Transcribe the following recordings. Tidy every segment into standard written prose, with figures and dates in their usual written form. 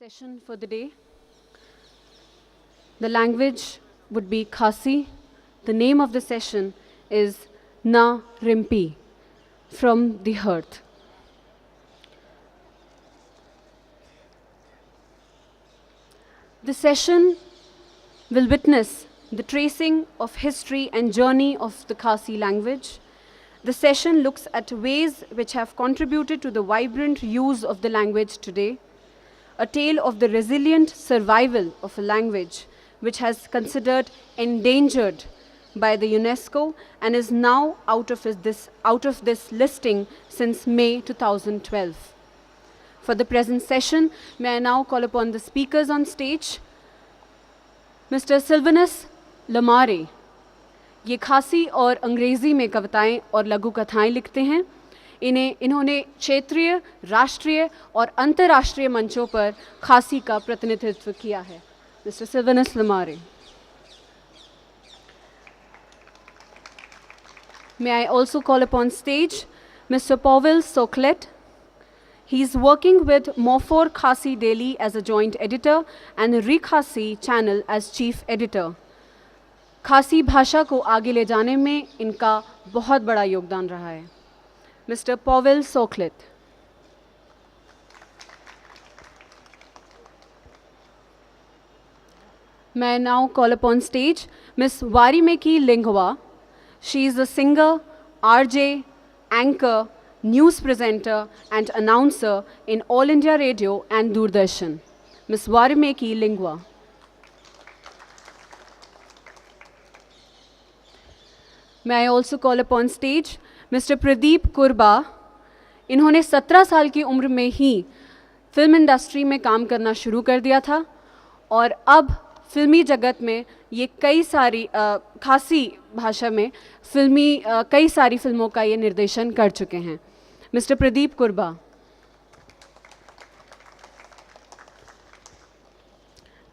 Session for the day. The language would be Khasi. The name of the session is Na Rympei from the Hearth. The session will witness the tracing of history and journey of the Khasi language. The session looks at ways which have contributed to the vibrant use of the language today, a tale of the resilient survival of a language which has considered endangered by the UNESCO and is now out of this listing since May 2012. For the present session, may I now call upon the speakers on stage. Mr. Sylvanus Lamare, ये खासी और अंग्रेज़ी में कविताएं और लघु कथाएं लिखते हैं. इन्होंने क्षेत्रीय, राष्ट्रीय और अंतर्राष्ट्रीय मंचों पर खासी का प्रतिनिधित्व किया है. Mr. Sylvanus Lamare. May I also call upon stage Mr. Powell Sohkhlet. He is working with Mofor Khasi Daily as a joint editor and Khasi channel as chief editor. खासी भाषा को आगे ले जाने में इनका बहुत बड़ा योगदान रहा है. Mr. Powell Sohkhlet. May I now call upon stage Ms. Warimeki Lyngwa. She is a singer, RJ, anchor, news presenter and announcer in All India Radio and Doordarshan. Ms. Warimeki Lyngwa. May I also call upon stage Mr. Pradip Kurbah. इन्होंने 17 साल की उम्र में ही film industry में काम करना शुरू कर दिया था और अब फिल्मी जगत में ये कई सारी खासी भाषा में कई सारी फिल्मों का ये निर्देशन कर चुके हैं. Mr. Pradip Kurbah.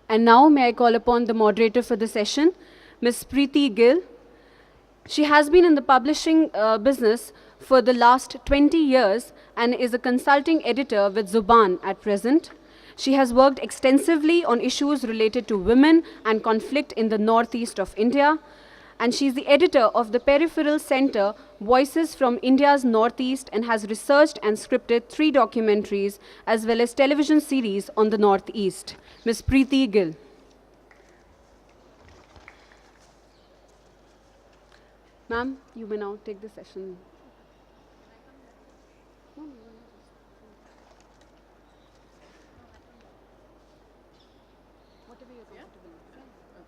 And now may I call upon the moderator for the session, Ms. Preeti Gill. She has been in the publishing business for the last 20 years and is a consulting editor with Zuban at present. She has worked extensively on issues related to women and conflict in the northeast of India. And she is the editor of the Peripheral Center, Voices from India's Northeast, and has researched and scripted 3 documentaries as well as television series on the Northeast. Ms. Preeti Gill. Ma'am, you may now take the session. Whatever you're comfortable with.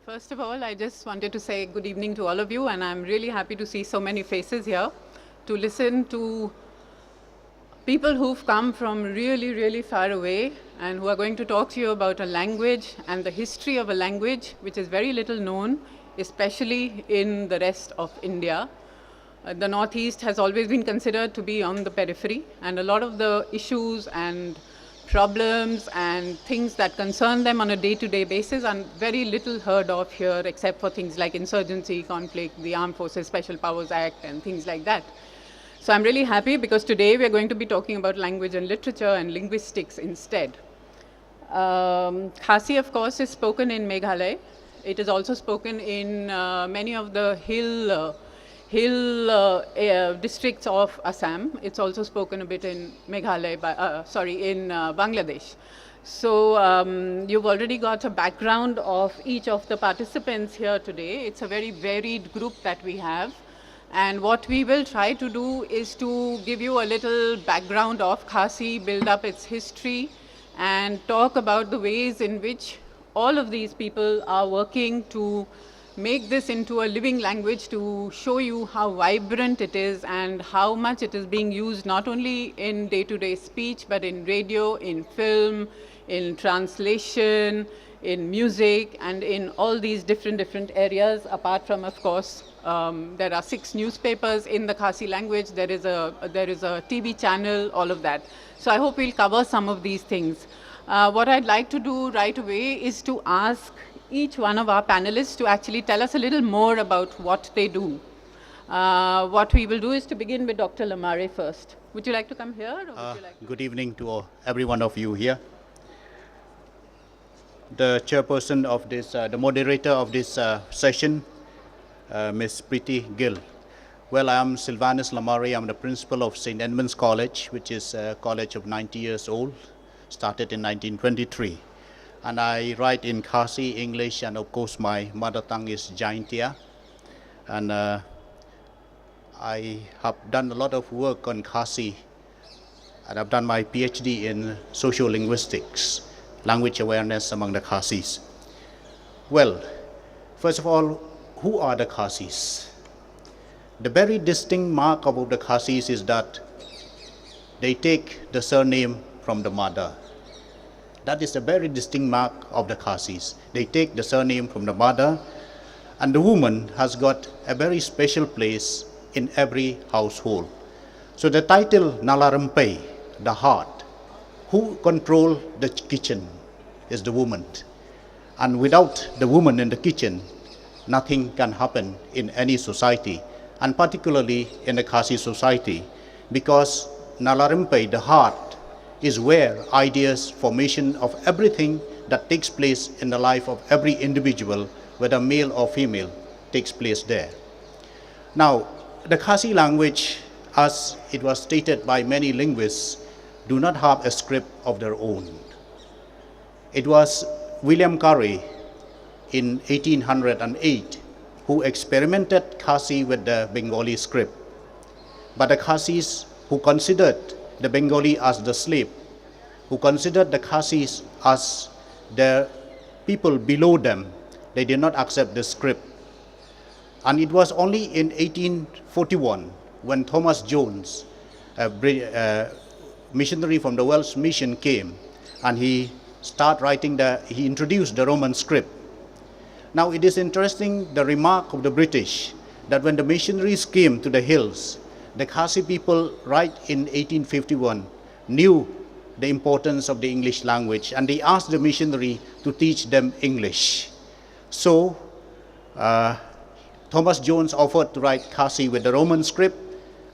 First of all, I just wanted to say good evening to all of you, and I'm really happy to see so many faces here to listen to people who've come from really, really far away and who are going to talk to you about a language and the history of a language which is very little known, especially in the rest of India. The Northeast has always been considered to be on the periphery, and a lot of the issues and problems and things that concern them on a day-to-day basis are very little heard of here, except for things like insurgency, conflict, the Armed Forces Special Powers Act and things like that. So I'm really happy because today we are going to be talking about language and literature and linguistics instead. Khasi, of course, is spoken in Meghalaya. It is also spoken in many of the hill districts of Assam. It's also spoken a bit in Meghalaya, in Bangladesh. So you've already got a background of each of the participants here today. It's a very varied group that we have. And what we will try to do is to give you a little background of Khasi, build up its history, and talk about the ways in which all of these people are working to make this into a living language, to show you how vibrant it is and how much it is being used not only in day-to-day speech, but in radio, in film, in translation, in music, and in all these different areas. Apart from, of course, there are 6 newspapers in the Khasi language. There is a TV channel, all of that. So I hope we'll cover some of these things. What I'd like to do right away is to ask each one of our panelists to actually tell us a little more about what they do. What we will do is to begin with Dr. Lamare first. Would you like to come here? Or would you like to... Good evening to every one of you here. The chairperson of this, the moderator of this session, Ms. Preeti, Gill. Well, I am Sylvanus Lamare. I'm the principal of St. Edmund's College, which is a college of 90 years old, started in 1923. And I write in Khasi, English, and of course my mother tongue is Jaintia. And I have done a lot of work on Khasi, and I've done my PhD in sociolinguistics, language awareness among the Khasis. Well, first of all, who are the Khasis? The very distinct mark about the Khasis is that they take the surname from the mother. That is a very distinct mark of the Khasis. They take the surname from the mother, and the woman has got a very special place in every household. So the title Rympei, the heart, who control the kitchen is the woman. And without the woman in the kitchen, nothing can happen in any society, and particularly in the Khasi society, because Rympei, the heart, is where ideas, formation of everything that takes place in the life of every individual, whether male or female, takes place there. Now, the Khasi language, as it was stated by many linguists, do not have a script of their own. It was William Carey in 1808 who experimented Khasi with the Bengali script. But the Khasis who considered the Bengali as the slave, who considered the Khasis as the people below them, they did not accept the script. And it was only in 1841 when Thomas Jones, a missionary from the Welsh mission, came and he introduced the Roman script. Now it is interesting, the remark of the British, that when the missionaries came to the hills, the Khasi people right in 1851 knew the importance of the English language, and they asked the missionary to teach them English. So Thomas Jones offered to write Khasi with the Roman script,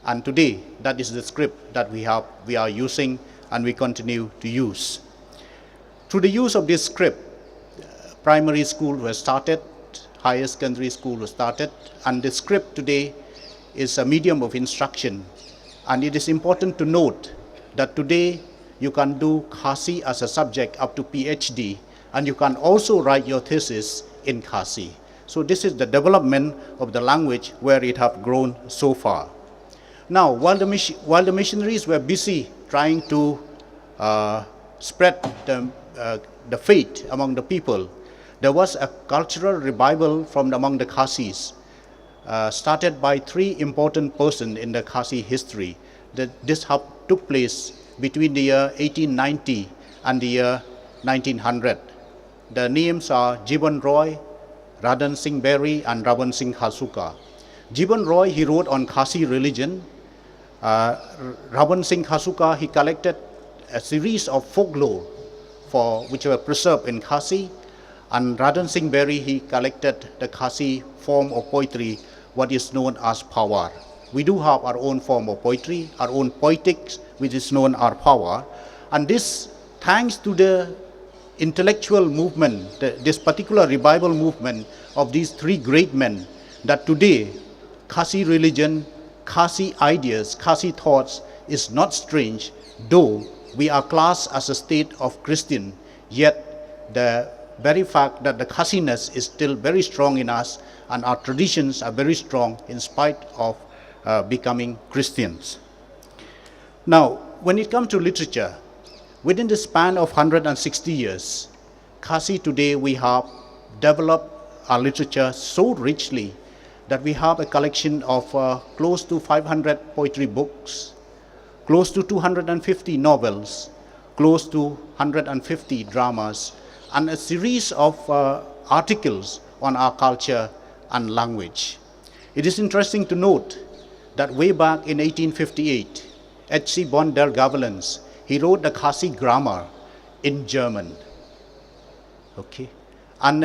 and today that is the script that we are using and we continue to use. Through the use of this script, primary school was started, higher secondary school was started, and the script today is a medium of instruction. And it is important to note that today you can do Khasi as a subject up to PhD, and you can also write your thesis in Khasi. So this is the development of the language where it has grown so far. Now, while the missionaries were busy trying to spread the faith among the people, there was a cultural revival from among the Khasis, started by three important persons in the Khasi history. This took place between the year 1890 and the year 1900. The names are Jiban Roy, Radan Singh Berry, and Ravan Singh Khasuka. Jiban Roy, he wrote on Khasi religion. Ravan Singh Khasuka, he collected a series of folklore which were preserved in Khasi. And Radan Singh Berry, he collected the Khasi form of poetry, what is known as Powell. We do have our own form of poetry, our own poetics, which is known as Powell. And this, thanks to the intellectual movement, this particular revival movement of these three great men, that today Khasi religion, Khasi ideas, Khasi thoughts is not strange, though we are classed as a state of Christian, yet the very fact that the Khasiness is still very strong in us, and our traditions are very strong in spite of becoming Christians. Now, when it comes to literature, within the span of 160 years, Khasi today we have developed our literature so richly that we have a collection of close to 500 poetry books, close to 250 novels, close to 150 dramas, and a series of articles on our culture and language. It is interesting to note that way back in 1858, H.C. von der Gavlens, he wrote the Khasi grammar in German. Okay, and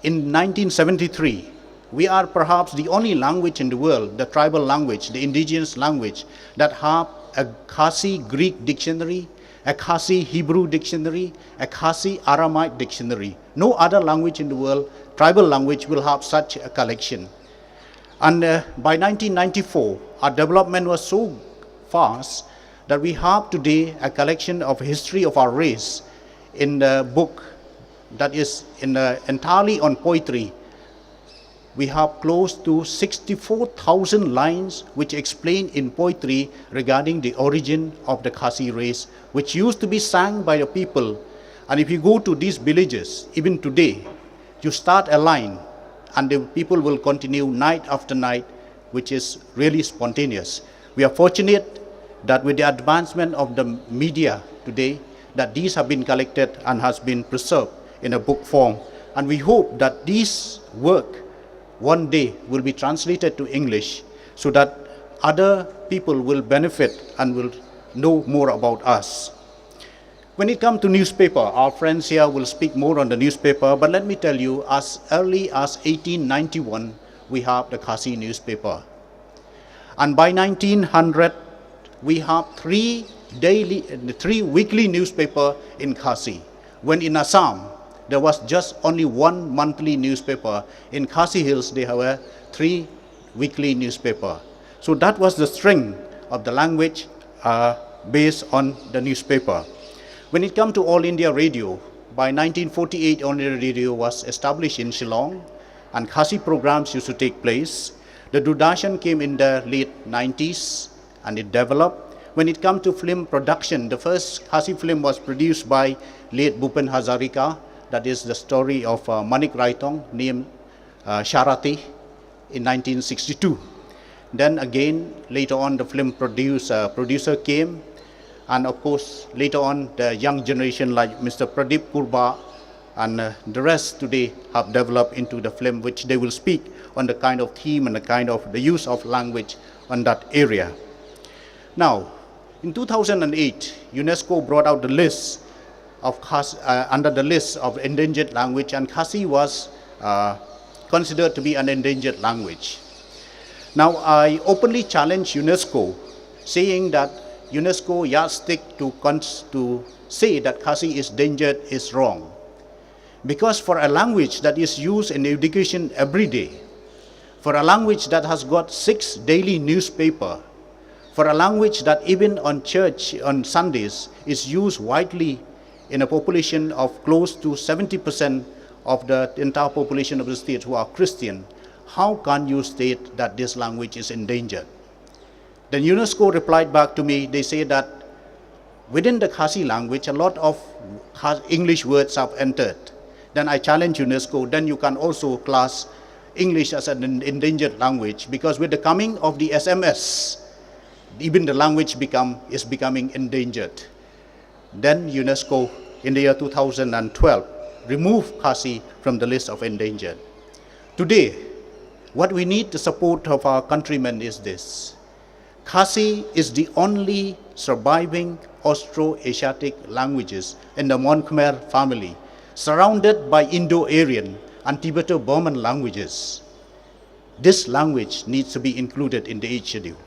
in 1973, We are perhaps the only language in the world, the tribal language, the indigenous language, that have a Khasi Greek dictionary, a Khasi Hebrew dictionary, a Khasi Aramaic dictionary. No other language in the world, tribal language, will have such a collection. And by 1994, our development was so fast that we have today a collection of history of our race in the book that is entirely on poetry. We have close to 64,000 lines which explain in poetry regarding the origin of the Khasi race, which used to be sung by the people. And if you go to these villages, even today, you start a line and the people will continue night after night, which is really spontaneous. We are fortunate that with the advancement of the media today, that these have been collected and has been preserved in a book form. And we hope that this work one day will be translated to English so that other people will benefit and will know more about us. When it comes to newspaper, our friends here will speak more on the newspaper, but let me tell you, as early as 1891, we have the Khasi newspaper. And by 1900, we have three weekly newspaper in Khasi. When in Assam, there was just only one monthly newspaper. In Khasi Hills, there were 3 weekly newspaper. So that was the strength of the language based on the newspaper. When it comes to All India Radio, by 1948, All India Radio was established in Shillong, and Khasi programs used to take place. The Doordarshan came in the late 90s, and it developed. When it comes to film production, the first Khasi film was produced by late Bhupen Hazarika. That is the story of Manik Raitong named Sharati in 1962. Then again, later on, the film producer came. And of course, later on, the young generation like Mr. Pradip, Kurbah, and the rest today have developed into the film, which they will speak on the kind of theme and the kind of the use of language on that area. Now, in 2008, UNESCO brought out the list of Khasi, under the list of endangered language, and Khasi was considered to be an endangered language. Now, I openly challenge UNESCO, saying that UNESCO yardstick to say that Khasi is endangered is wrong. Because for a language that is used in education every day, for a language that has got 6 daily newspaper, for a language that even on church on Sundays is used widely in a population of close to 70% of the entire population of the state who are Christian, how can you state that this language is endangered? Then UNESCO replied back to me, they say that within the Khasi language, a lot of English words have entered. Then I challenge UNESCO, then you can also class English as an endangered language, because with the coming of the SMS, even the language is becoming endangered. Then UNESCO, in the year 2012, removed Khasi from the list of endangered. Today, what we need the support of our countrymen is this. Khasi is the only surviving Austro-Asiatic languages in the Mon Khmer family, surrounded by Indo-Aryan and Tibeto-Burman languages. This language needs to be included in the 8th schedule.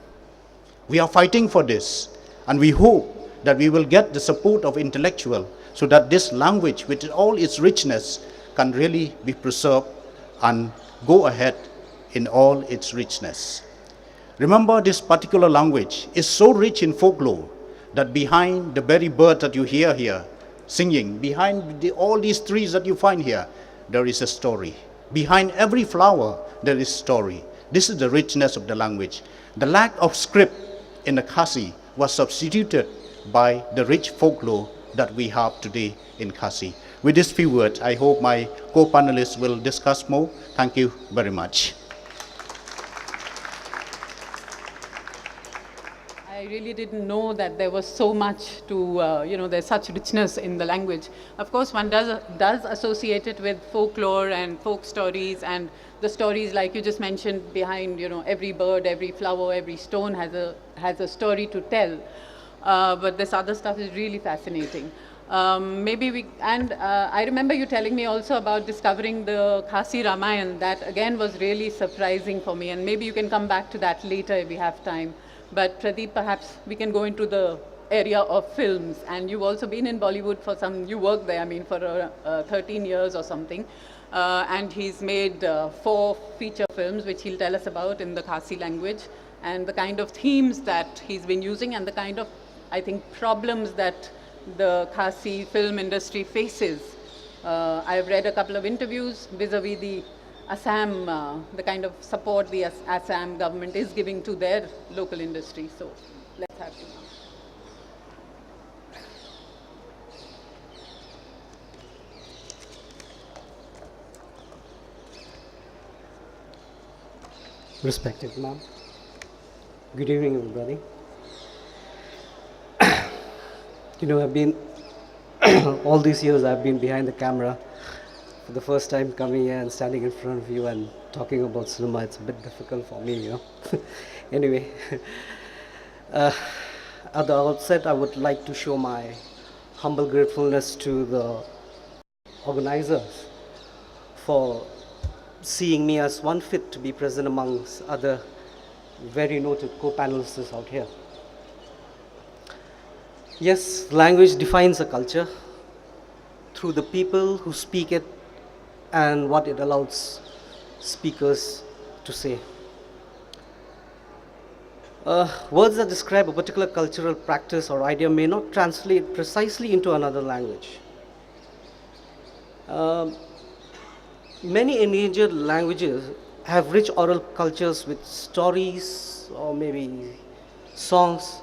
We are fighting for this, and we hope that we will get the support of intellectuals so that this language, with all its richness, can really be preserved and go ahead in all its richness. Remember, this particular language is so rich in folklore that behind the very bird that you hear here singing, behind all these trees that you find here, there is a story. Behind every flower, there is a story. This is the richness of the language. The lack of script in the Khasi was substituted by the rich folklore that we have today in Khasi. With these few words, I hope my co-panelists will discuss more. Thank you very much. I really didn't know that there was so much to, there's such richness in the language. Of course, one does associate it with folklore and folk stories, and the stories like you just mentioned behind, every bird, every flower, every stone has a story to tell. But this other stuff is really fascinating. I remember you telling me also about discovering the Khasi Ramayan. That again was really surprising for me, and maybe you can come back to that later if we have time. But Pradip, perhaps we can go into the area of films, and you've also been in Bollywood for you worked there, I mean, for 13 years or something. And he's made 4 feature films, which he'll tell us about in the Khasi language, and the kind of themes that he's been using and the kind of, I think, problems that the Khasi film industry faces. I've read a couple of interviews vis-a-vis the Assam, the kind of support the Assam government is giving to their local industry. So let's have you now. Respected ma'am. Good evening, everybody. I've been, all these years I've been behind the camera. For the first time coming here and standing in front of you and talking about cinema, it's a bit difficult for me, Anyway, at the outset, I would like to show my humble gratefulness to the organizers for seeing me as one fit to be present amongst other very noted co-panelists out here. Yes, language defines a culture through the people who speak it and what it allows speakers to say. Words that describe a particular cultural practice or idea may not translate precisely into another language. Many endangered languages have rich oral cultures with stories or maybe songs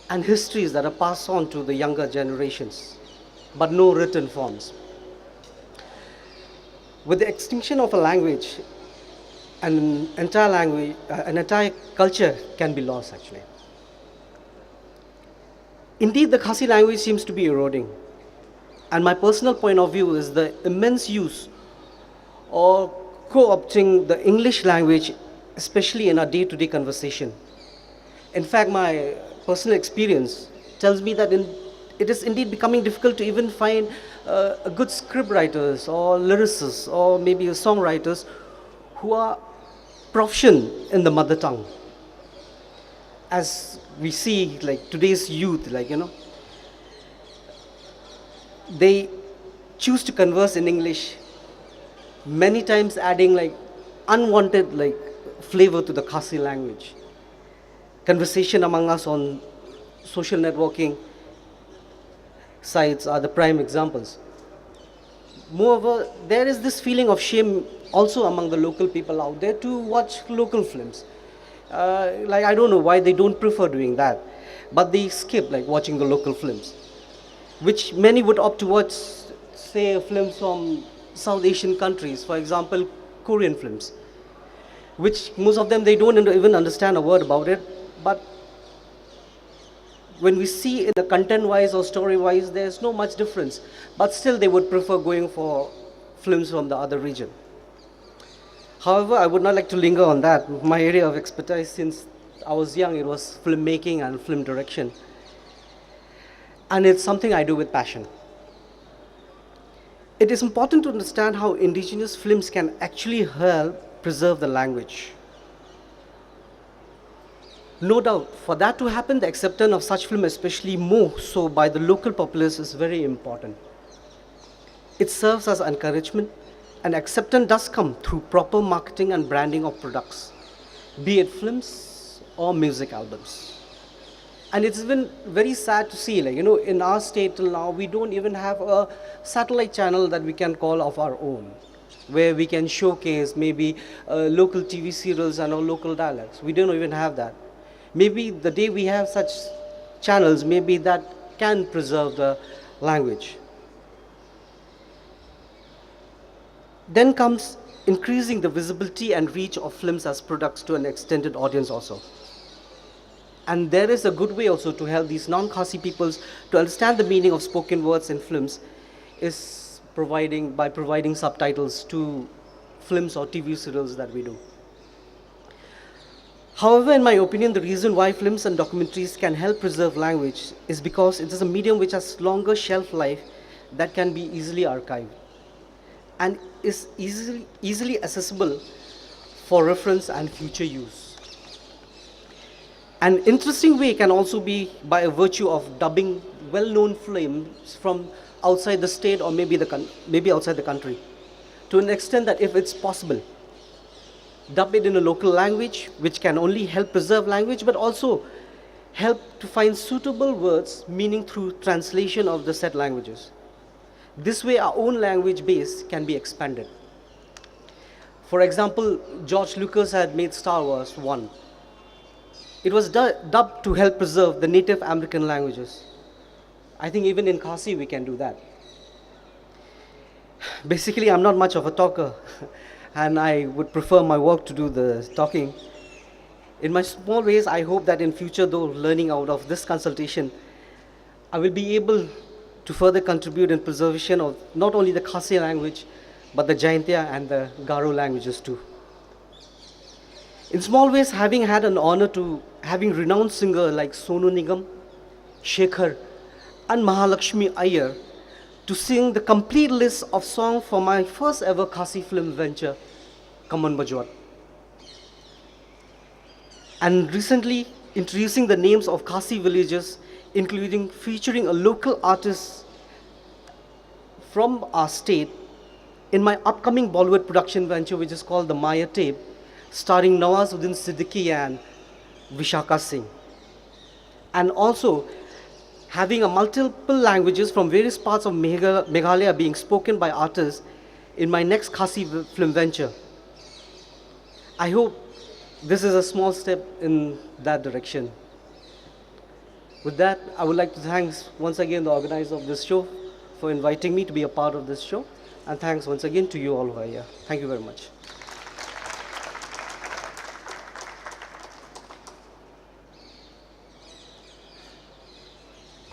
and histories that are passed on to the younger generations, but no written forms. With the extinction of a language, an entire culture can be lost actually. Indeed, the Khasi language seems to be eroding. And my personal point of view is the immense use or co-opting the English language, especially in our day-to-day conversation. In fact, my personal experience tells me that it is indeed becoming difficult to even find a good script writers or lyricists or maybe songwriters who are proficient in the mother tongue. As we see, like today's youth, they choose to converse in English, many times adding unwanted flavor to the Khasi language. Conversation among us on social networking sites are the prime examples. Moreover, there is this feeling of shame also among the local people out there to watch local films. I don't know why they don't prefer doing that, but they skip watching the local films, which many would opt to watch, say, films from South Asian countries, for example, Korean films, which most of them, they don't even understand a word about it, but when we see in the content-wise or story-wise, there's no much difference, but still they would prefer going for films from the other region. However, I would not like to linger on that. My area of expertise since I was young, it was filmmaking and film direction. And it's something I do with passion. It is important to understand how indigenous films can actually help preserve the language. No doubt, for that to happen, the acceptance of such film, especially more so by the local populace, is very important. It serves as encouragement, and acceptance does come through proper marketing and branding of products, be it films or music albums. And it's been very sad to see, in our state till now, we don't even have a satellite channel that we can call of our own, where we can showcase maybe local TV serials and our local dialects. We don't even have that. Maybe the day we have such channels, maybe that can preserve the language. Then comes increasing the visibility and reach of films as products to an extended audience also. And there is a good way also to help these non-Khasi peoples to understand the meaning of spoken words in films is by providing subtitles to films or TV serials that we do. However, in my opinion, the reason why films and documentaries can help preserve language is because it is a medium which has longer shelf life that can be easily archived and is easily accessible for reference and future use. An interesting way can also be by a virtue of dubbing well-known films from outside the state or maybe outside the country, to an extent that if it's possible, dub it in a local language, which can only help preserve language, but also help to find suitable words meaning through translation of the said languages. This way, our own language base can be expanded. For example, George Lucas had made Star Wars 1. It was dubbed to help preserve the Native American languages. I think even in Khasi we can do that. Basically, I'm not much of a talker, and I would prefer my work to do the talking. In my small ways, I hope that in future, though learning out of this consultation, I will be able to further contribute in preservation of not only the Khasi language, but the Jaintia and the Garo languages too. In small ways, having had an honor to having renowned singers like Sonu Nigam, Shekhar, and Mahalakshmi Iyer to sing the complete list of songs for my first ever Khasi film venture, Kaman Bajwat. And recently introducing the names of Khasi villages, including featuring a local artist from our state in my upcoming Bollywood production venture, which is called the Maya Tape, starring Nawazuddin Siddiqui and Vishaka Singh. And also having a multiple languages from various parts of Meghalaya being spoken by artists in my next Khasi film venture. I hope this is a small step in that direction. With that, I would like to thank once again the organizer of this show for inviting me to be a part of this show. And thanks once again to you all who are here. Thank you very much.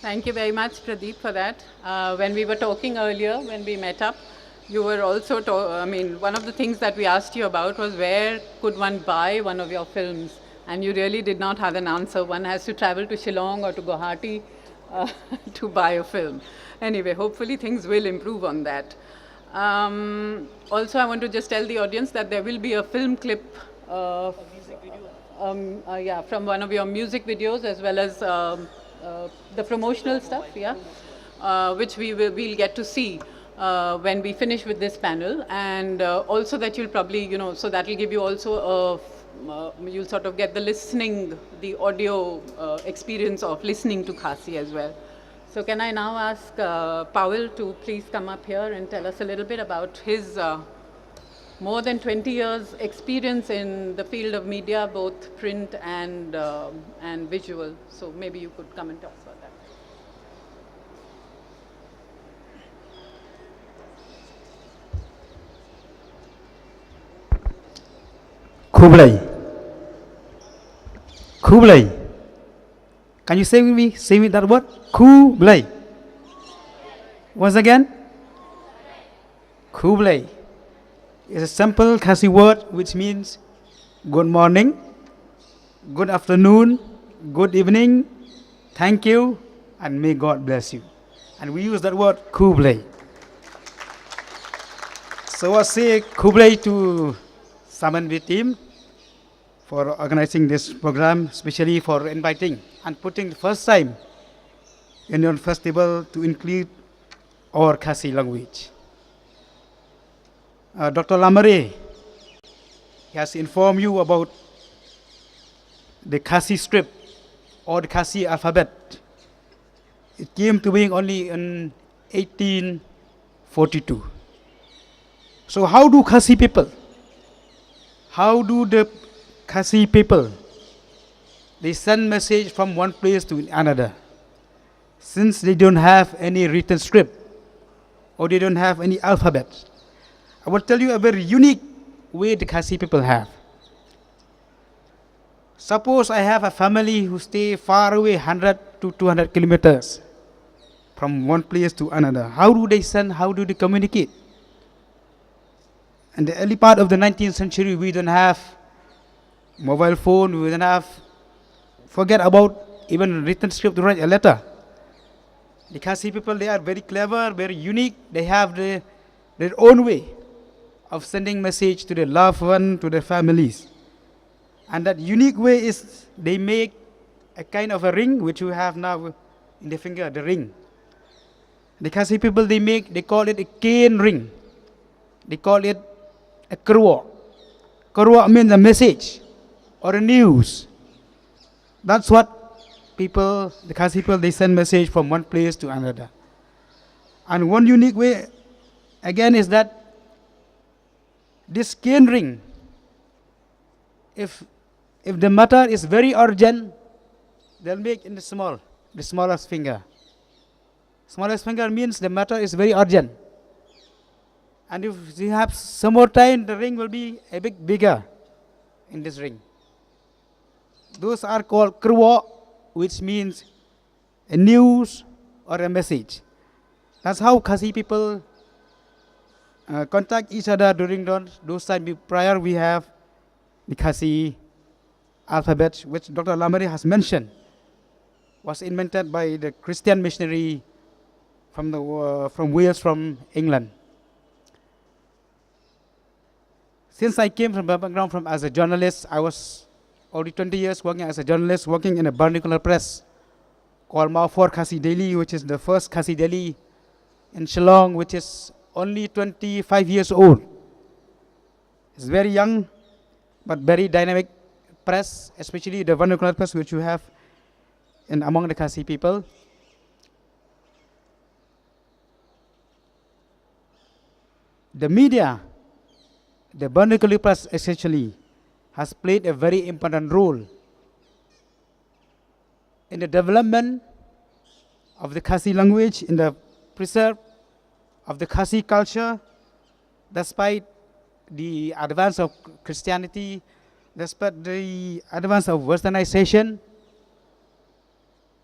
Thank you very much, Pradip, for that. When we were talking earlier, when we met up, you were also, one of the things that we asked you about was where could one buy one of your films? And you really did not have an answer. One has to travel to Shillong or to Guwahati to buy a film. Anyway, hopefully things will improve on that. Also, I want to just tell the audience that there will be a film clip from one of your music videos, as well as the promotional stuff, which we'll get to see when we finish with this panel, and also that you'll probably, so that will give you also you'll sort of get the audio experience of listening to Khasi as well. So can I now ask Powell to please come up here and tell us a little bit about his more than 20 years experience in the field of media, both print and visual. So maybe you could come and talk about that. Kublai. Can you say with me? Say with that word. Kublai. Once again. Kublai. It's a simple Khasi word which means good morning, good afternoon, good evening, thank you, and may God bless you. And we use that word Kublai. So I say Kublai to Samanvay team for organizing this program, especially for inviting and putting the first time in your festival to include our Khasi language. Dr. Lamare has informed you about the Khasi script or the Khasi alphabet. It came to being only in 1842. So how do Khasi people? How do the Khasi people? They send message from one place to another. Since they don't have any written script or they don't have any alphabet, I will tell you a very unique way the Khasi people have. Suppose I have a family who stay far away 100 to 200 kilometers from one place to another. How do they send? How do they communicate? In the early part of the 19th century, we don't have mobile phone, we don't have, forget about even written script to write a letter. The Khasi people, they are very clever, very unique. They have their own way of sending message to their loved one, to their families. And that unique way is they make a kind of a ring, which you have now in the finger, the ring. The Khasi people, they call it a cane ring. They call it a Kurbah. Kurbah means a message or a news. That's what people, the Khasi people, they send message from one place to another. And one unique way, again, is that this cane ring, if the matter is very urgent, they'll make in the smallest finger. Smallest finger means the matter is very urgent. And if you have some more time, the ring will be a bit bigger in this ring. Those are called Kurbah, which means a news or a message. That's how Khasi people contact each other during those times. Prior, we have the Khasi alphabet, which Dr. Lamare has mentioned, was invented by the Christian missionary from Wales, from England. Since I came from a background as a journalist, I was already 20 years working as a journalist, working in a vernacular press called Mao4 Khasi Daily, which is the first Khasi Daily in Shillong, which is only 25 years old. It's very young, but very dynamic press, especially the vernacular press which you have among the Khasi people. The media, the vernacular press essentially, has played a very important role in the development of the Khasi language, in the preserve of the Khasi culture, despite the advance of Christianity, despite the advance of westernization.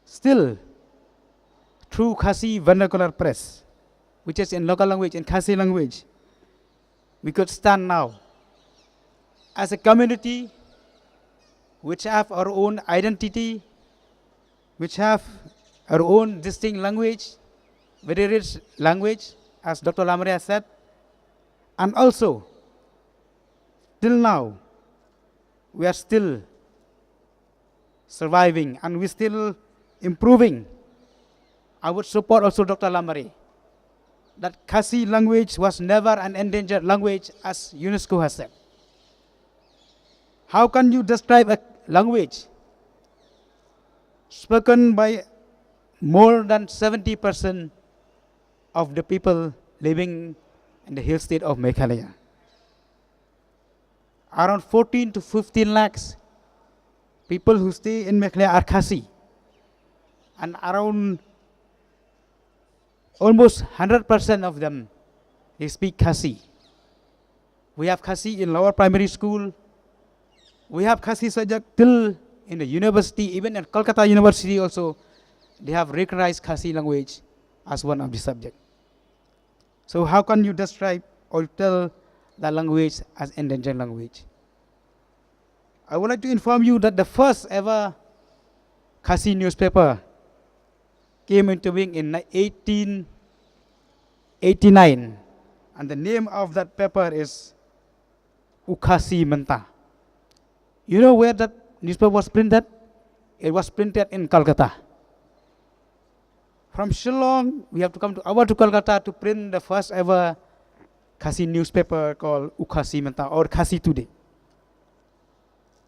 Still, through Khasi vernacular press, which is in local language, in Khasi language, we could stand now as a community which have our own identity, which have our own distinct language, very rich language, as Dr. Lamare has said. And also, till now, we are still surviving and we're still improving. I would support also Dr. Lamare that Khasi language was never an endangered language, as UNESCO has said. How can you describe a language spoken by more than 70% of the people living in the hill state of Meghalaya? Around 14 to 15 lakhs people who stay in Meghalaya are Khasi, and around almost 100% of them, they speak Khasi. We have Khasi in lower primary school. We have Khasi subject till in the university, even in Kolkata University also, they have recognized Khasi language as one of the subjects. So how can you describe or tell the language as endangered language? I would like to inform you that the first ever Khasi newspaper came into being in 1889, and the name of that paper is Ukhasi Menta. You know where that newspaper was printed? It was printed in Calcutta. From Shillong, we have to come to Kolkata to print the first ever Khasi newspaper called Ukhasi Menta, or Khasi Today.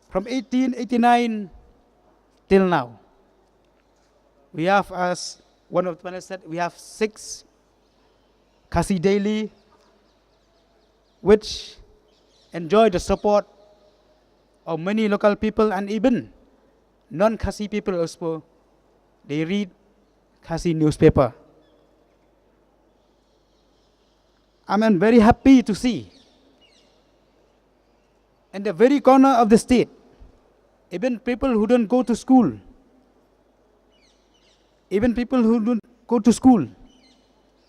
From 1889 till now, we have, as one of the panelists said, we have 6 Khasi Daily, which enjoy the support of many local people and even non-Khasi people also. They read Khasi newspaper. I'm very happy to see in the very corner of the state, even people who don't go to school,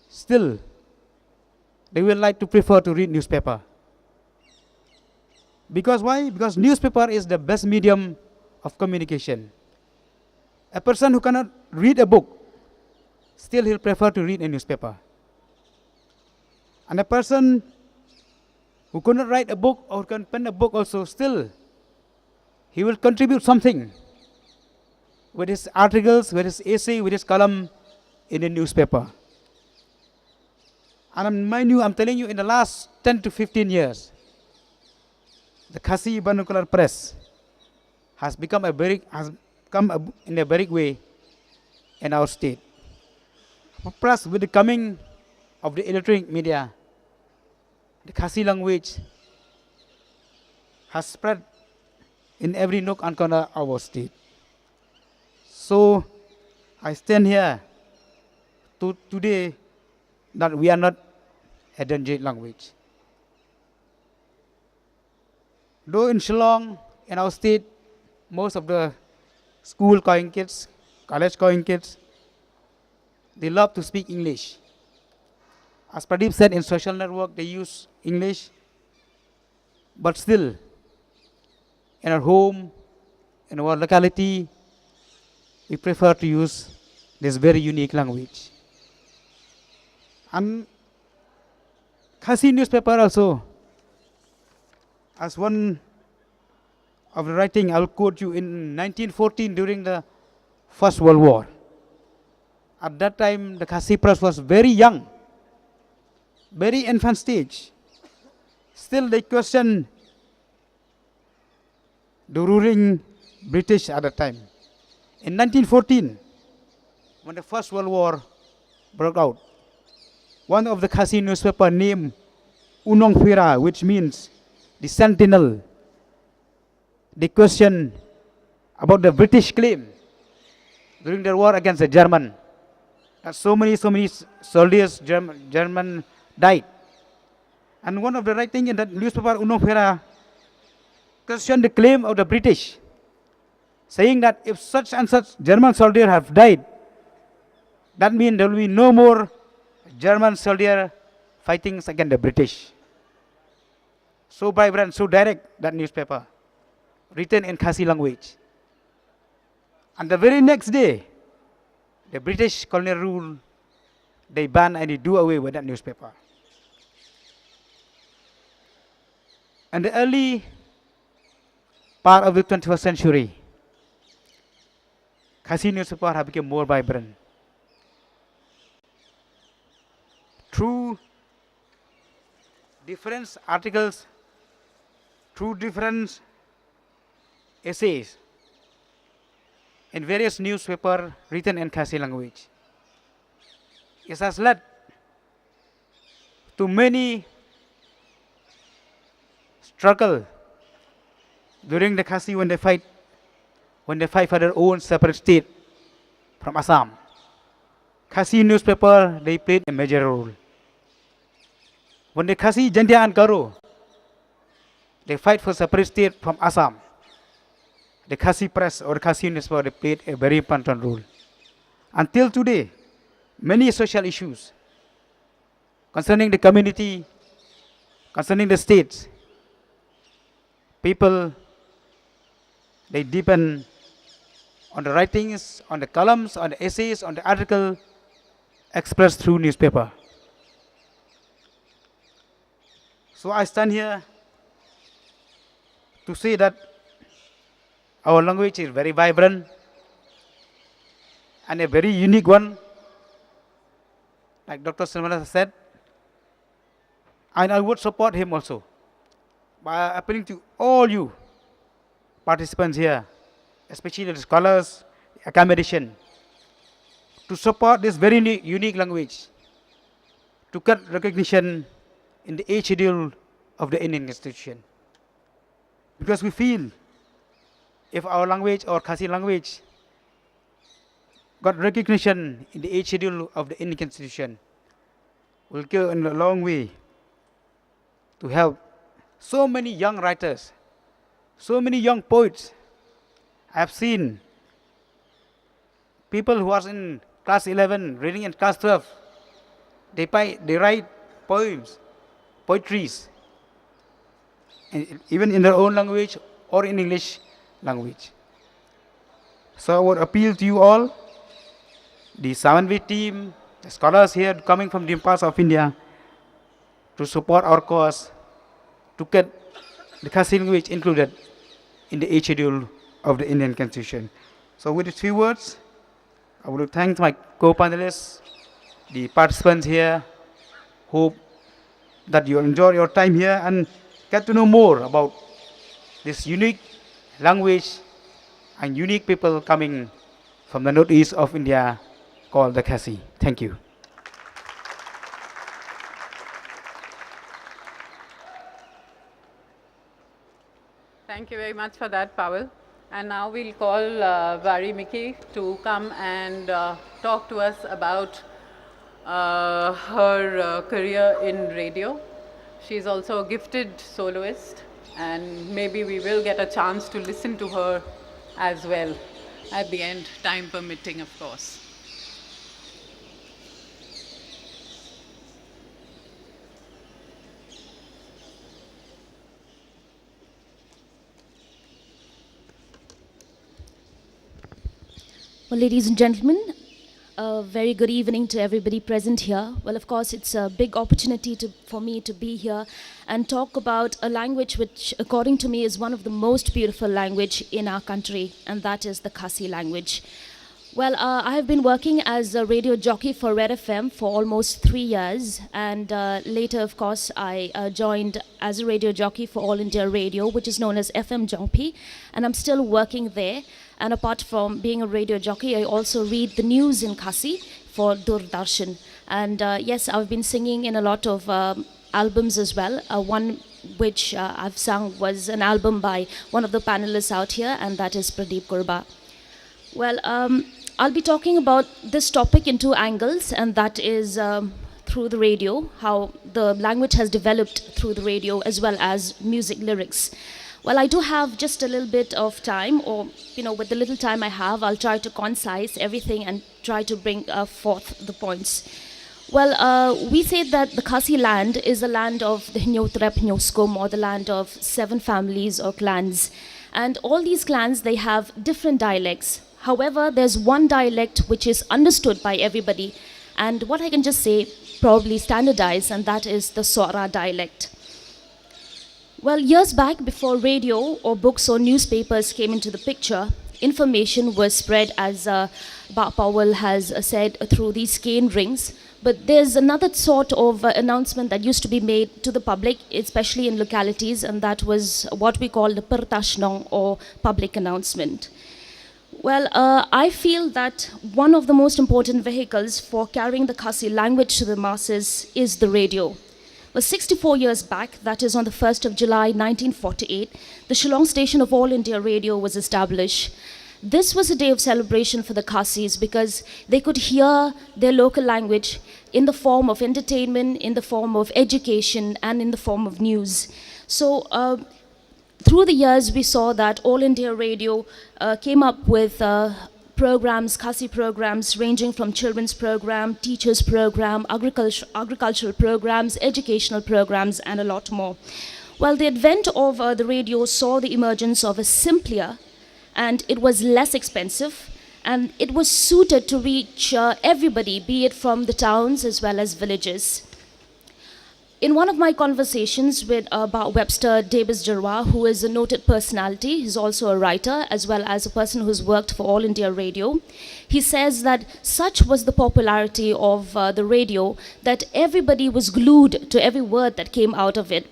still they will like to prefer to read newspaper. Because why? Because newspaper is the best medium of communication. A person who cannot read a book, still he'll prefer to read a newspaper. And a person who cannot write a book or can pen a book also, still he will contribute something with his articles, with his essay, with his column in a newspaper. And mind you, I'm telling you, in the last 10 to 15 years, the Khasi Vernacular Press has come in a very big way in our state. Plus, with the coming of the electronic media, the Khasi language has spread in every nook and corner of our state. So, I stand here today that we are not a endangered language. Though in Shillong, in our state, most of the school going kids, college going kids, they love to speak English. As Pradip said, in social network, they use English. But still, in our home, in our locality, we prefer to use this very unique language. And Khasi newspaper also, as one of the writing, I will quote you, in 1914 during the First World War. At that time, the Khasi press was very young, very infant stage. Still, they questioned the ruling British at the time. In 1914, when the First World War broke out, one of the Khasi newspaper named Unong Phira, which means the Sentinel, they questioned about the British claim during the war against the German. That so many soldiers, German died. And one of the writing in that newspaper, Unong Phira, questioned the claim of the British, saying that if such and such German soldiers have died, that means there will be no more German soldier fighting against the British. So vibrant, so direct, that newspaper, written in Khasi language. And the very next day, the British colonial rule, they ban and they do away with that newspaper. And the early part of the 21st century, Khasi newspaper have become more vibrant. Through different articles, through different essays in various newspapers written in Khasi language, it has led to many struggle during the Khasi when they fight for their own separate state from Assam. Khasi newspaper, they played a major role. When the Khasi, Jantia and Garo, they fight for separate state from Assam, the Khasi press or Khasi newspaper, they played a very important role. Until today, many social issues concerning the community, concerning the states, people, they depend on the writings, on the columns, on the essays, on the article expressed through newspaper. So I stand here to say that our language is very vibrant and a very unique one, like Dr. Sylvanus said, and I would support him also by appealing to all you participants here, especially the scholars, academicians, to support this very unique language, to get recognition in the age schedule of the Indian Constitution. Because we feel if our language or Khasi language got recognition in the age schedule of the Indian Constitution, will go in a long way to help so many young writers, so many young poets. I have seen people who are in class 11 reading in class 12, they write poems, poetries, even in their own language or in English language. So I would appeal to you all, the Samanvay team, the scholars here coming from different parts of India, to support our cause, to get the Khasi language included in the 8th schedule of the Indian Constitution. So with these few words, I would thank my co-panelists, the participants here. Hope that you enjoy your time here and get to know more about this unique language and unique people coming from the northeast of India called the Khasi. Thank you. Thank you very much for that, Powell. And now we'll call Warimeki to come and talk to us about her career in radio. She's also a gifted soloist, and maybe we will get a chance to listen to her as well at the end, time permitting, of course. Well, ladies and gentlemen, a very good evening to everybody present here. Well, of course, it's a big opportunity for me to be here and talk about a language which, according to me, is one of the most beautiful language in our country, and that is the Khasi language. Well, I have been working as a radio jockey for Red FM for almost 3 years, and later, of course, I joined as a radio jockey for All India Radio, which is known as FM Jongpi, and I'm still working there. And apart from being a radio jockey, I also read the news in Khasi for Doordarshan. And yes, I've been singing in a lot of albums as well. One which I've sung was an album by one of the panelists out here, and that is Pradip Kurbah. Well, I'll be talking about this topic in 2 angles, and that is through the radio, how the language has developed through the radio, as well as music lyrics. Well, I do have just a little bit of time, or, with the little time I have, I'll try to concise everything and try to bring forth the points. Well, we say that the Khasi land is the land of the Hnyotrep Hnyotskom, or the land of 7 families or clans. And all these clans, they have different dialects. However, there's one dialect which is understood by everybody, and what I can just say, probably standardized, and that is the Sora dialect. Well, years back, before radio or books or newspapers came into the picture, information was spread, as Powell has said, through these cane rings. But there's another sort of announcement that used to be made to the public, especially in localities, and that was what we call the Pertashnong, or public announcement. Well, I feel that one of the most important vehicles for carrying the Khasi language to the masses is the radio. Well, 64 years back, that is on the 1st of July 1948, the Shillong station of All India Radio was established. This was a day of celebration for the Khasis because they could hear their local language in the form of entertainment, in the form of education, and in the form of news. So through the years, we saw that All India Radio came up with programs, Khasi programs, ranging from children's program, teachers program, agricultural programs, educational programs, and a lot more. Well, the advent of the radio saw the emergence of a simpler, and it was less expensive, and it was suited to reach everybody, be it from the towns as well as villages. In one of my conversations with Webster Davis Jarwah, who is a noted personality, he's also a writer, as well as a person who's worked for All India Radio, he says that such was the popularity of the radio that everybody was glued to every word that came out of it.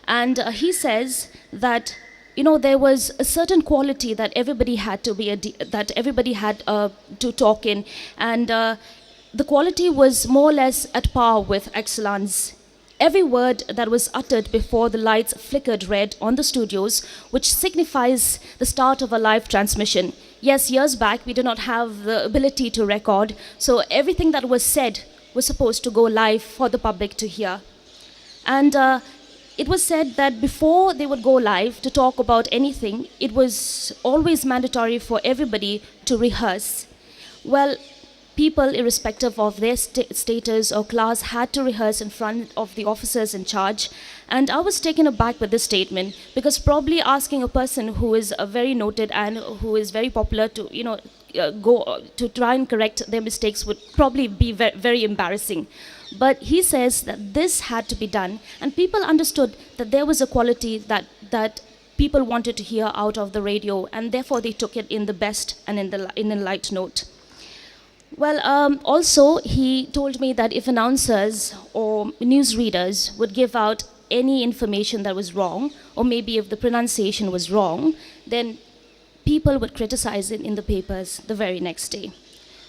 And he says that there was a certain quality that everybody had to talk in, and the quality was more or less at par with excellence. Every word that was uttered before the lights flickered red on the studios, which signifies the start of a live transmission. Yes, years back, we did not have the ability to record, so everything that was said was supposed to go live for the public to hear. And it was said that before they would go live to talk about anything, it was always mandatory for everybody to rehearse. Well, people, irrespective of their status or class, had to rehearse in front of the officers in charge. And I was taken aback with this statement, because probably asking a person who is very noted and who is very popular to, go to try and correct their mistakes would probably be very, very embarrassing. But he says that this had to be done, and people understood that there was a quality that people wanted to hear out of the radio, and therefore they took it in the best and in a light note. Well, also he told me that if announcers or newsreaders would give out any information that was wrong, or maybe if the pronunciation was wrong, then people would criticize it in the papers the very next day.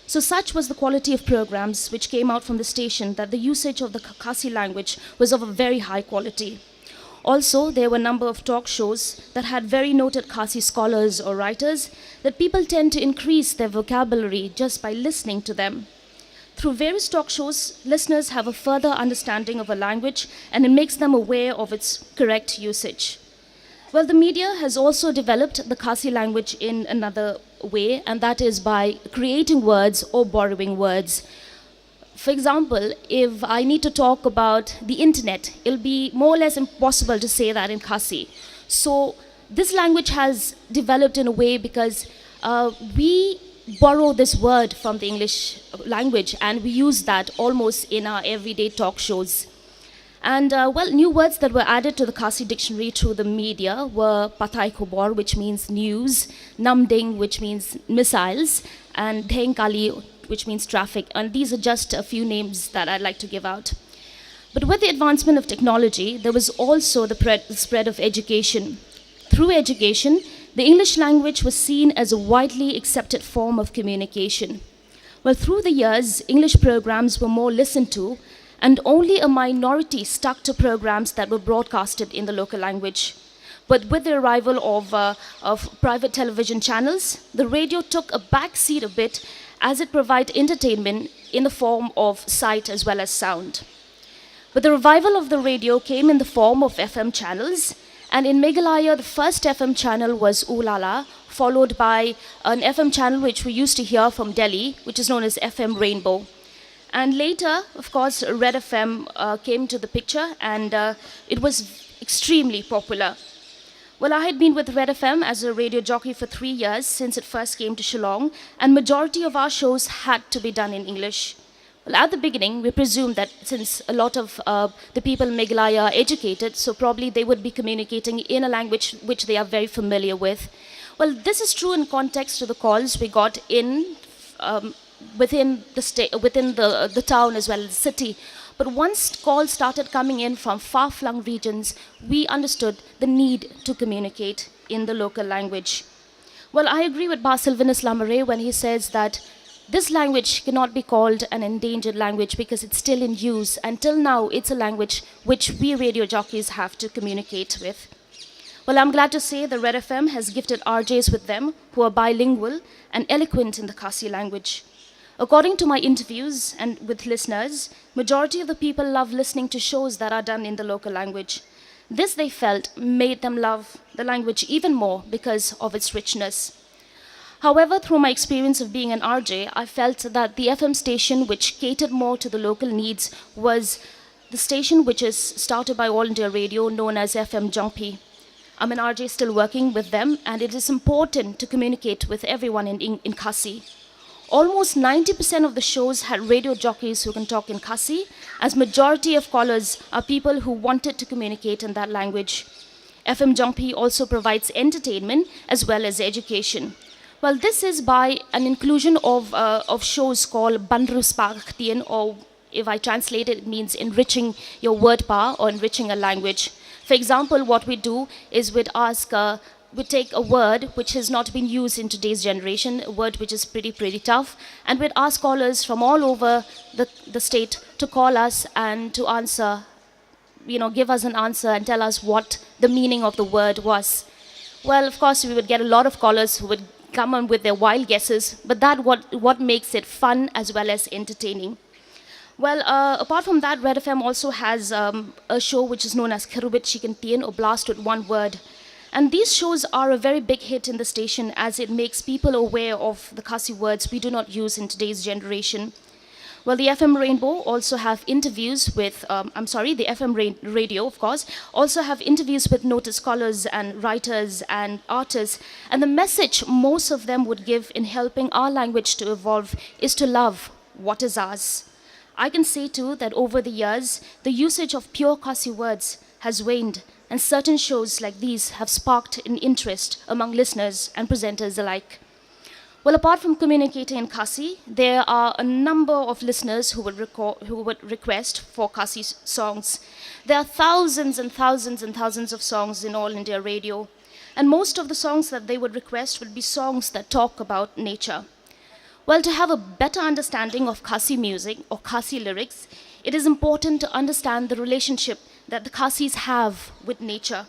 So such was the quality of programs which came out from the station, that the usage of the Khasi language was of a very high quality. Also, there were a number of talk shows that had very noted Khasi scholars or writers, that people tend to increase their vocabulary just by listening to them. Through various talk shows, listeners have a further understanding of a language, and it makes them aware of its correct usage. Well, the media has also developed the Khasi language in another way, and that is by creating words or borrowing words. For example, if I need to talk about the internet, it'll be more or less impossible to say that in Khasi. So this language has developed in a way because we borrow this word from the English language, and we use that almost in our everyday talk shows. And new words that were added to the Khasi dictionary through the media were Patai Khobor, which means news, Namding, which means missiles, and Dhengkali, which means traffic. And these are just a few names that I'd like to give out. But with the advancement of technology, there was also the spread of education. Through education, the English language was seen as a widely accepted form of communication. Well, through the years, English programs were more listened to, and only a minority stuck to programs that were broadcasted in the local language. But with the arrival of private television channels, the radio took a back seat a bit, as it provided entertainment in the form of sight as well as sound. But the revival of the radio came in the form of FM channels, and in Meghalaya, the first FM channel was Ulala, followed by an FM channel which we used to hear from Delhi, which is known as FM Rainbow. And later, of course, Red FM came to the picture, and it was extremely popular. Well, I had been with Red FM as a radio jockey for 3 years since it first came to Shillong, and majority of our shows had to be done in English. Well, at the beginning, we presumed that since a lot of the people in Meghalaya are educated, so probably they would be communicating in a language which they are very familiar with. Well, this is true in context to the calls we got in within the town as well as the city. But once calls started coming in from far-flung regions, we understood the need to communicate in the local language. Well, I agree with Sylvanus Lamare when he says that this language cannot be called an endangered language because it's still in use. Until now, it's a language which we radio jockeys have to communicate with. Well, I'm glad to say that Red FM has gifted RJs with them who are bilingual and eloquent in the Khasi language. According to my interviews and with listeners, majority of the people love listening to shows that are done in the local language. This, they felt, made them love the language even more because of its richness. However, through my experience of being an RJ, I felt that the FM station which catered more to the local needs was the station which is started by All India Radio, known as FM Jumpy. I'm an RJ still working with them, and it is important to communicate with everyone in Khasi. Almost 90% of the shows had radio jockeys who can talk in Khasi, as majority of callers are people who wanted to communicate in that language. FM Jumpy also provides entertainment as well as education. Well, this is by an inclusion of shows called Bandru Spakhtien, or if I translate it, it means enriching your word power or enriching a language. For example, what we do is we take a word which has not been used in today's generation, a word which is pretty tough, and we'd ask callers from all over the state to call us and to answer, give us an answer and tell us what the meaning of the word was. Well, of course, we would get a lot of callers who would come on with their wild guesses, but that's what makes it fun as well as entertaining. Well, apart from that, Red FM also has a show which is known as Kharubit Chikantien, or Blast with One Word. And these shows are a very big hit in the station as it makes people aware of the Khasi words we do not use in today's generation. Well, the FM Rainbow also have interviews with, the FM radio, of course, also have interviews with noted scholars and writers and artists. And the message most of them would give in helping our language to evolve is to love what is ours. I can say too that over the years, the usage of pure Khasi words has waned, and certain shows like these have sparked an interest among listeners and presenters alike. Well, apart from communicating in Khasi, there are a number of listeners who would request for Khasi songs. There are thousands and thousands and thousands of songs in All India Radio, and most of the songs that they would request would be songs that talk about nature. Well, to have a better understanding of Khasi music or Khasi lyrics, it is important to understand the relationship that the Khasis have with nature.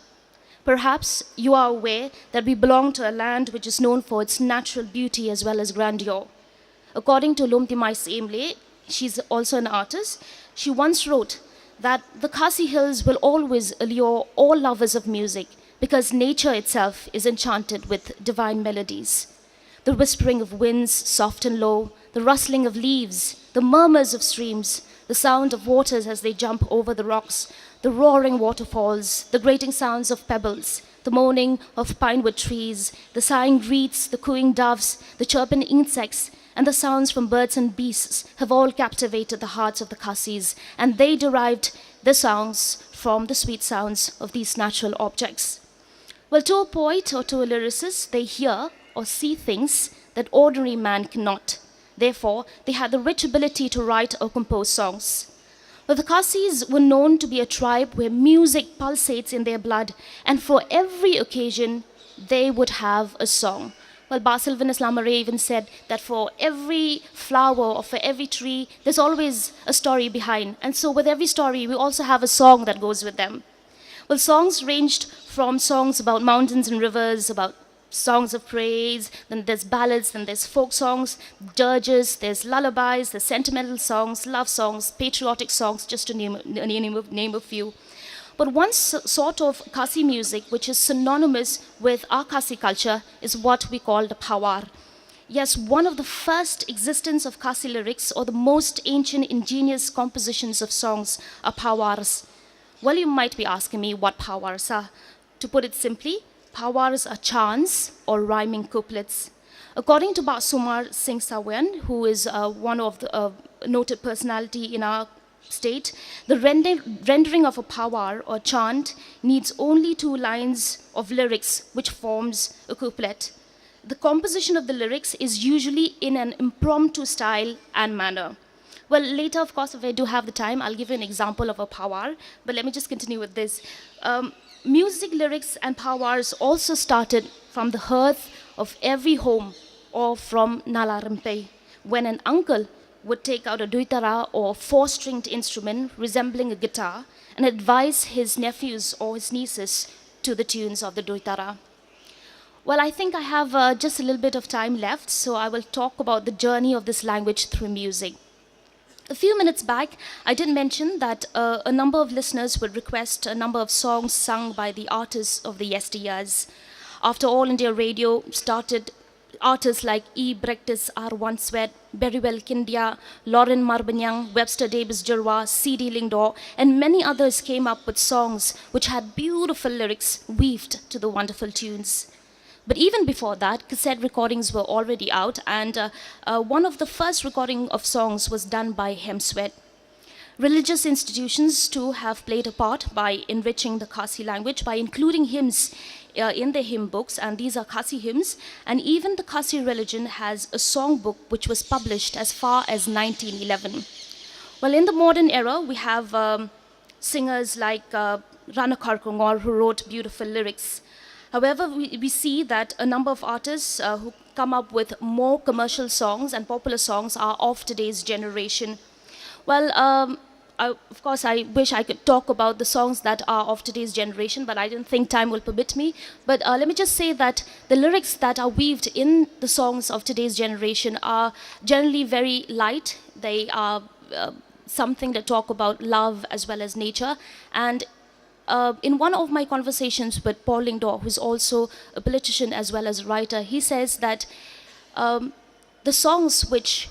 Perhaps you are aware that we belong to a land which is known for its natural beauty as well as grandeur. According to Lomtimai Semle, she's also an artist, she once wrote that the Khasi hills will always allure all lovers of music because nature itself is enchanted with divine melodies. The whispering of winds, soft and low, the rustling of leaves, the murmurs of streams, the sound of waters as they jump over the rocks, the roaring waterfalls, the grating sounds of pebbles, the moaning of pinewood trees, the sighing reeds, the cooing doves, the chirping insects, and the sounds from birds and beasts have all captivated the hearts of the Khasis, and they derived their songs from the sweet sounds of these natural objects. Well, to a poet or to a lyricist, they hear or see things that ordinary man cannot. Therefore, they had the rich ability to write or compose songs. But the Khasis were known to be a tribe where music pulsates in their blood, and for every occasion, they would have a song. Well, Sylvanus Lamare even said that for every flower or for every tree, there's always a story behind. And so with every story, we also have a song that goes with them. Well, songs ranged from songs about mountains and rivers, about songs of praise, then there's ballads, then there's folk songs, dirges, there's lullabies, there's sentimental songs, love songs, patriotic songs, just to name a few. But one sort of Khasi music which is synonymous with our Khasi culture is what we call the Pawar. Yes, one of the first existence of Khasi lyrics or the most ancient ingenious compositions of songs are Pawars. Well, you might be asking me what Pawars are. To put it simply, Pawars are chants or rhyming couplets. According to Sumar Singh Sawan, who is one of the noted personality in our state, the rendering of a pawar or chant needs only 2 lines of lyrics, which forms a couplet. The composition of the lyrics is usually in an impromptu style and manner. Well, later, of course, if I do have the time, I'll give you an example of a pawar, but let me just continue with this. Music lyrics and pawars also started from the hearth of every home or from Nala Rympei, when an uncle would take out a duitara or 4-stringed instrument resembling a guitar and advise his nephews or his nieces to the tunes of the duitara. Well, I think I have just a little bit of time left, so I will talk about the journey of this language through music. A few minutes back, I did mention that a number of listeners would request a number of songs sung by the artists of the yesteryears. After All India Radio started, artists like E. Brektis R. Wanswet, Berrywell Kindia, Lauren Marbanyang, Webster Davis Jurwa, C.D. Lingdor, and many others came up with songs which had beautiful lyrics weaved to the wonderful tunes. But even before that, cassette recordings were already out, and one of the first recording of songs was done by Hemswet. Religious institutions too have played a part by enriching the Khasi language, by including hymns in their hymn books, and these are Khasi hymns, and even the Khasi religion has a songbook which was published as far as 1911. Well, in the modern era, we have singers like Rana Kharkongor, who wrote beautiful lyrics. However, we see that a number of artists who come up with more commercial songs and popular songs are of today's generation. Well, of course, I wish I could talk about the songs that are of today's generation, but I don't think time will permit me. But let me just say that the lyrics that are weaved in the songs of today's generation are generally very light. They are something that talk about love as well as nature. And in one of my conversations with Paul Lingdor, who's also a politician as well as a writer, he says that the songs which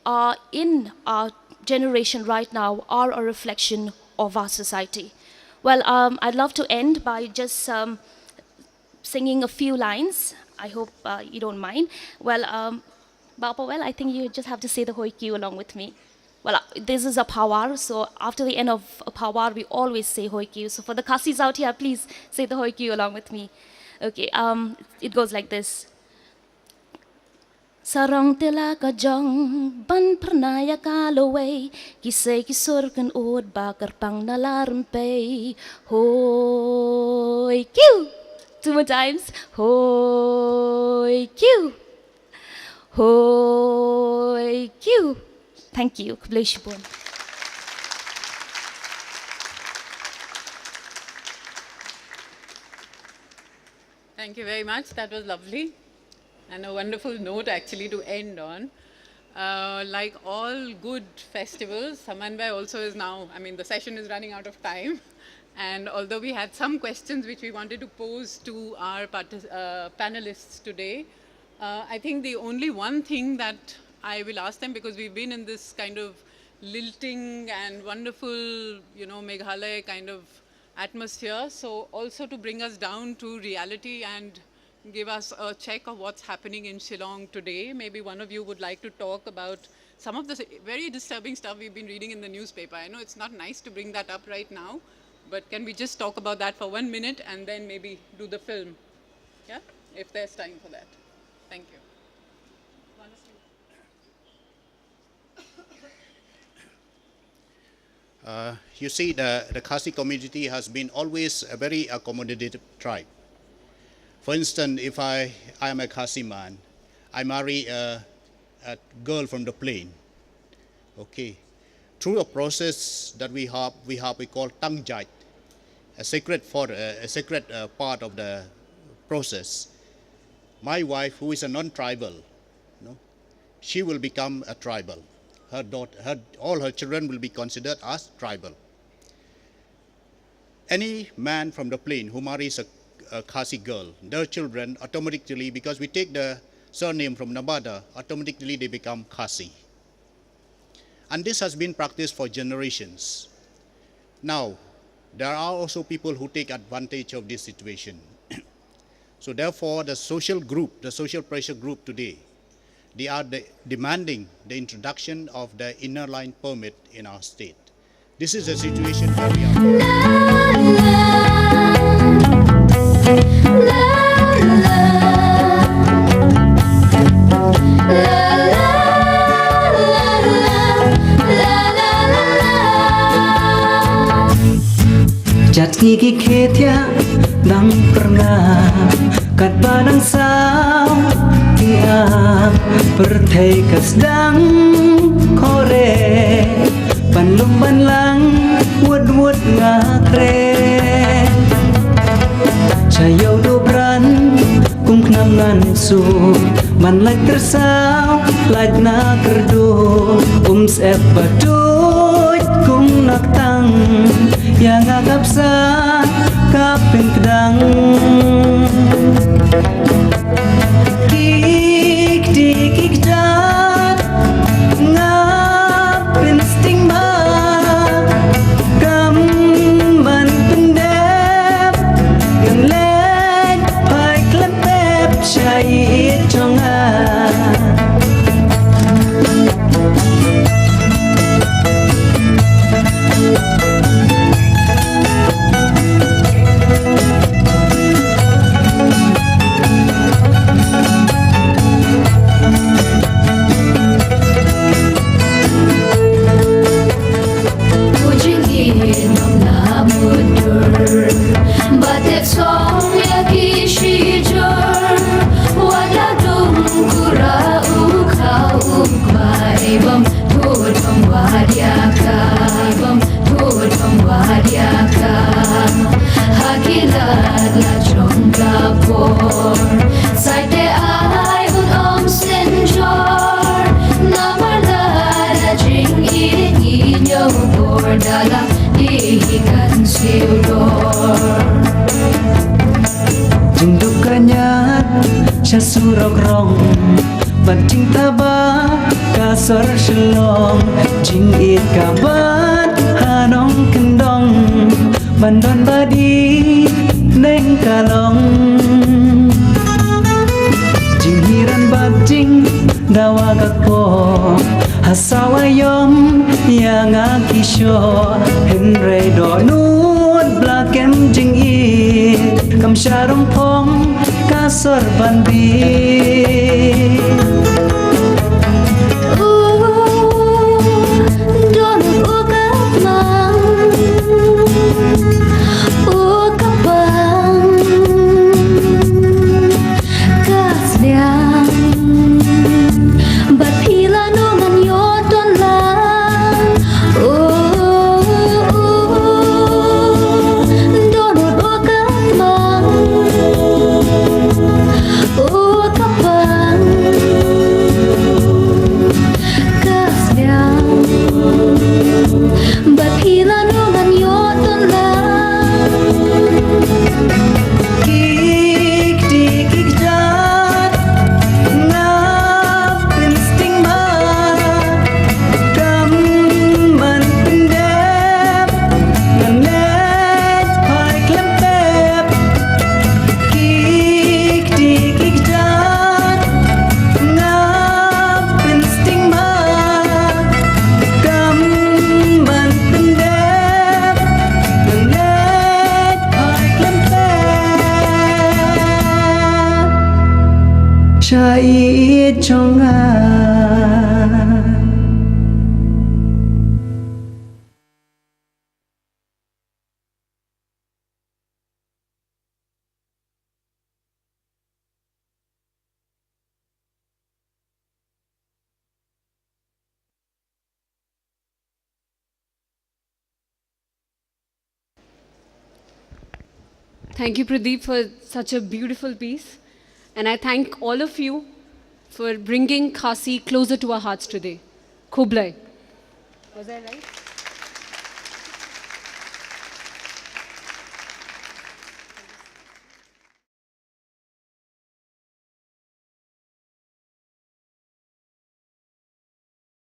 are in our generation right now are a reflection of our society. Well, I'd love to end by just singing a few lines. I hope you don't mind. Well, Bapa, well, I think you just have to say the Hoi Kiu along with me. Well, this is a Pawar, so after the end of a Pawar, we always say Hoi Kiu. So for the Khasis out here, please say the Hoi Kiu along with me. Okay, it goes like this. Sarang tila ka jong ban pernaya kalaway kisay kisur kan od bakar pang nalarumpay Hoi Kiu. 2 more times. Hoi Kiu. Hoi Kiu. Thank you. Kublai Shibun. Thank you very much. That was lovely. And a wonderful note actually to end on. Like all good festivals, Samanvay also is now, I mean, the session is running out of time. And although we had some questions which we wanted to pose to our panelists today, I think the only one thing that I will ask them, because we've been in this kind of lilting and wonderful, you know, Meghalaya kind of atmosphere, so also to bring us down to reality and give us a check of what's happening in Shillong today. Maybe one of you would like to talk about some of the very disturbing stuff we've been reading in the newspaper. I know it's not nice to bring that up right now, but can we just talk about that for 1 minute and then maybe do the film? Yeah, if there's time for that. Thank you. You see, the Khasi community has been always a very accommodative tribe. For instance, if I am a Khasi man, I marry a girl from the plain. Okay, through a process that we call Tangjait, a sacred part of the process. My wife, who is a non-tribal, she will become a tribal. Her daughter, all her children will be considered as tribal. Any man from the plain who marries a Khasi girl, their children automatically, because we take the surname from Nabada, automatically they become Khasi. And this has been practiced for generations. Now, there are also people who take advantage of this situation. So therefore, the social group, the social pressure group today, they are demanding the introduction of the inner line permit in our state. This is a situation where we are. Jat gigi ketia dang pernah kat badang sao tiap perthai kasdang kore panlum banlang wud ngakre chayo dobran kum knam ngan su man like tersau like na kerdo sep badut kum nak tang yang agap sa kapin pedang kik dik kik dat ngapin stigma gamban pendep yang lek pai klepep cai jongan Batet song ya kishijur wala dum kura ชะสุรกรองบัดจิงตาบากาสรฉลองจิงอีดกาบาดหาน้องกันดองบันดอนบาดีเน่งกาลองจิงฮีรันบาดจิงดาวากะโกหาสาวายมยางากิโชเห็นเรดอนูดบลาเกมจิงอีคำชารองพองกาสรบันบี Thank you, Pradip, for such a beautiful piece. And I thank all of you for bringing Khasi closer to our hearts today. Kurbah. Was I right?